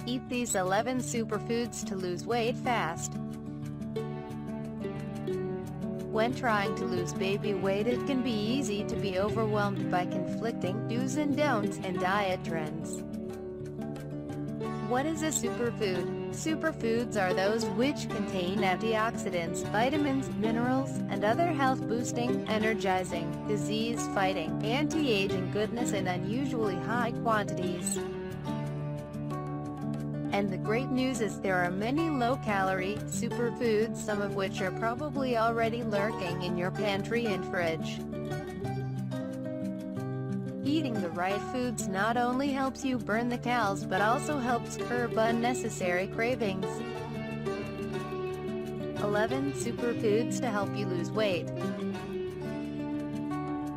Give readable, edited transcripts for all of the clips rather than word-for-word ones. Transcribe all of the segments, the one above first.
Eat these 11 superfoods to lose weight fast. When trying to lose baby weight, it can be easy to be overwhelmed by conflicting do's and don'ts and diet trends. What is a superfood? Superfoods are those which contain antioxidants, vitamins, minerals, and other health-boosting, energizing, disease-fighting, anti-aging goodness in unusually high quantities. And the great news is there are many low-calorie superfoods, some of which are probably already lurking in your pantry and fridge. Eating the right foods not only helps you burn the calories but also helps curb unnecessary cravings. 11 superfoods to help you lose weight.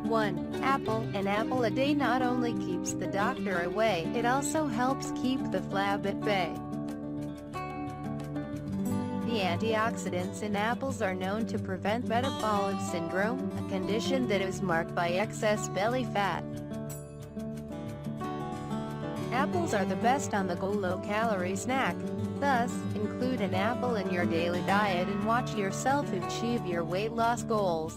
1. Apple. An apple a day not only keeps the doctor away, it also helps keep the flab at bay. The antioxidants in apples are known to prevent metabolic syndrome, a condition that is marked by excess belly fat. Apples are the best on-the-go low-calorie snack. Thus, include an apple in your daily diet and watch yourself achieve your weight loss goals.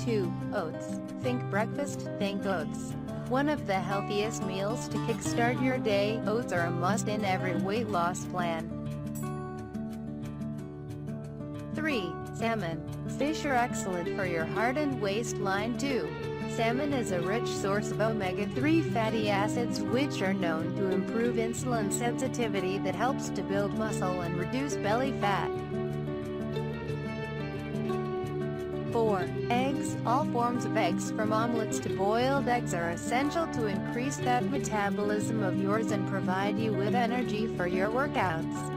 2. Oats. Think breakfast, think oats. One of the healthiest meals to kickstart your day, oats are a must in every weight loss plan. 3. Salmon. Fish are excellent for your heart and waistline too. Salmon is a rich source of omega-3 fatty acids which are known to improve insulin sensitivity that helps to build muscle and reduce belly fat. 4. Eggs. All forms of eggs from omelets to boiled eggs are essential to increase that metabolism of yours and provide you with energy for your workouts.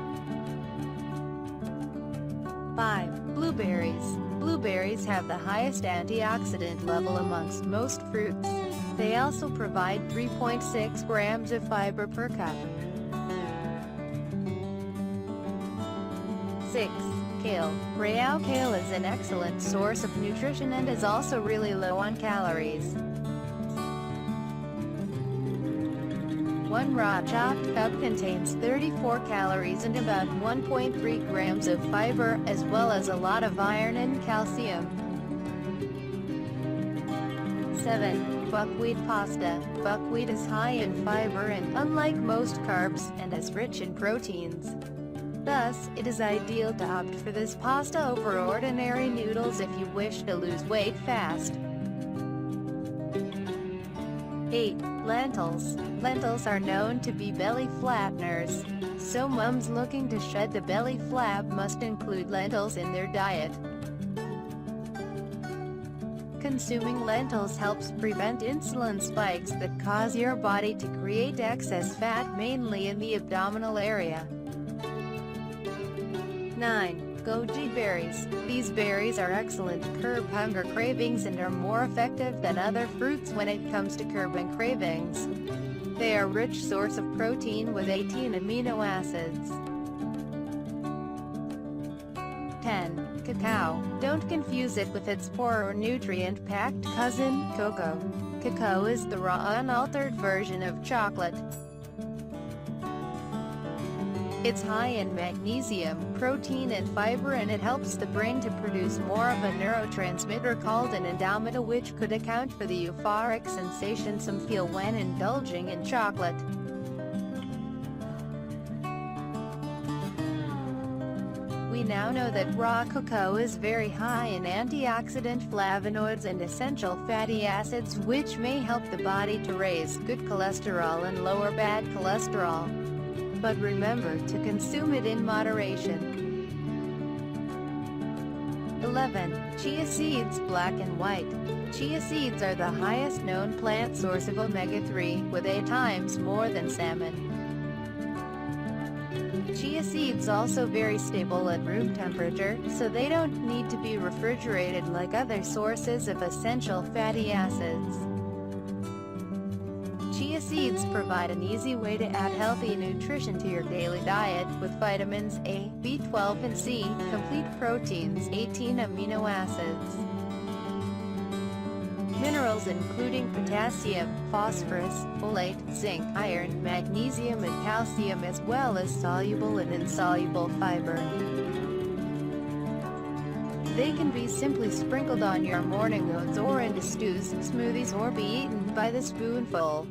5. Blueberries. Blueberries have the highest antioxidant level amongst most fruits. They also provide 3.6 grams of fiber per cup. 6. Kale. Royale kale is an excellent source of nutrition and is also really low on calories. 1 raw chopped cup contains 34 calories and about 1.3 grams of fiber, as well as a lot of iron and calcium. 7. Buckwheat pasta. Buckwheat is high in fiber and, unlike most carbs, and is rich in proteins. Thus, it is ideal to opt for this pasta over ordinary noodles if you wish to lose weight fast. 8. Lentils. Lentils are known to be belly flatteners, so moms looking to shed the belly flab must include lentils in their diet. Consuming lentils helps prevent insulin spikes that cause your body to create excess fat mainly in the abdominal area. 9. Goji berries. These berries are excellent to curb hunger cravings and are more effective than other fruits when it comes to curbing cravings. They are a rich source of protein with 18 amino acids. 10. Cacao. Don't confuse it with its poorer nutrient-packed cousin, cocoa. Cacao is the raw, unaltered version of chocolate. It's high in magnesium, protein and fiber, and it helps the brain to produce more of a neurotransmitter called an endorphin, which could account for the euphoric sensation some feel when indulging in chocolate. We now know that raw cocoa is very high in antioxidant flavonoids and essential fatty acids which may help the body to raise good cholesterol and lower bad cholesterol. But remember to consume it in moderation. 11. Chia seeds. Black and white. Chia seeds are the highest known plant source of omega-3, with 8 times more than salmon. Chia seeds also very stable at room temperature, so they don't need to be refrigerated like other sources of essential fatty acids. Chia seeds provide an easy way to add healthy nutrition to your daily diet, with vitamins A, B12 and C, complete proteins, 18 amino acids. Minerals including potassium, phosphorus, folate, zinc, iron, magnesium and calcium, as well as soluble and insoluble fiber. They can be simply sprinkled on your morning oats or into stews, smoothies, or be eaten by the spoonful.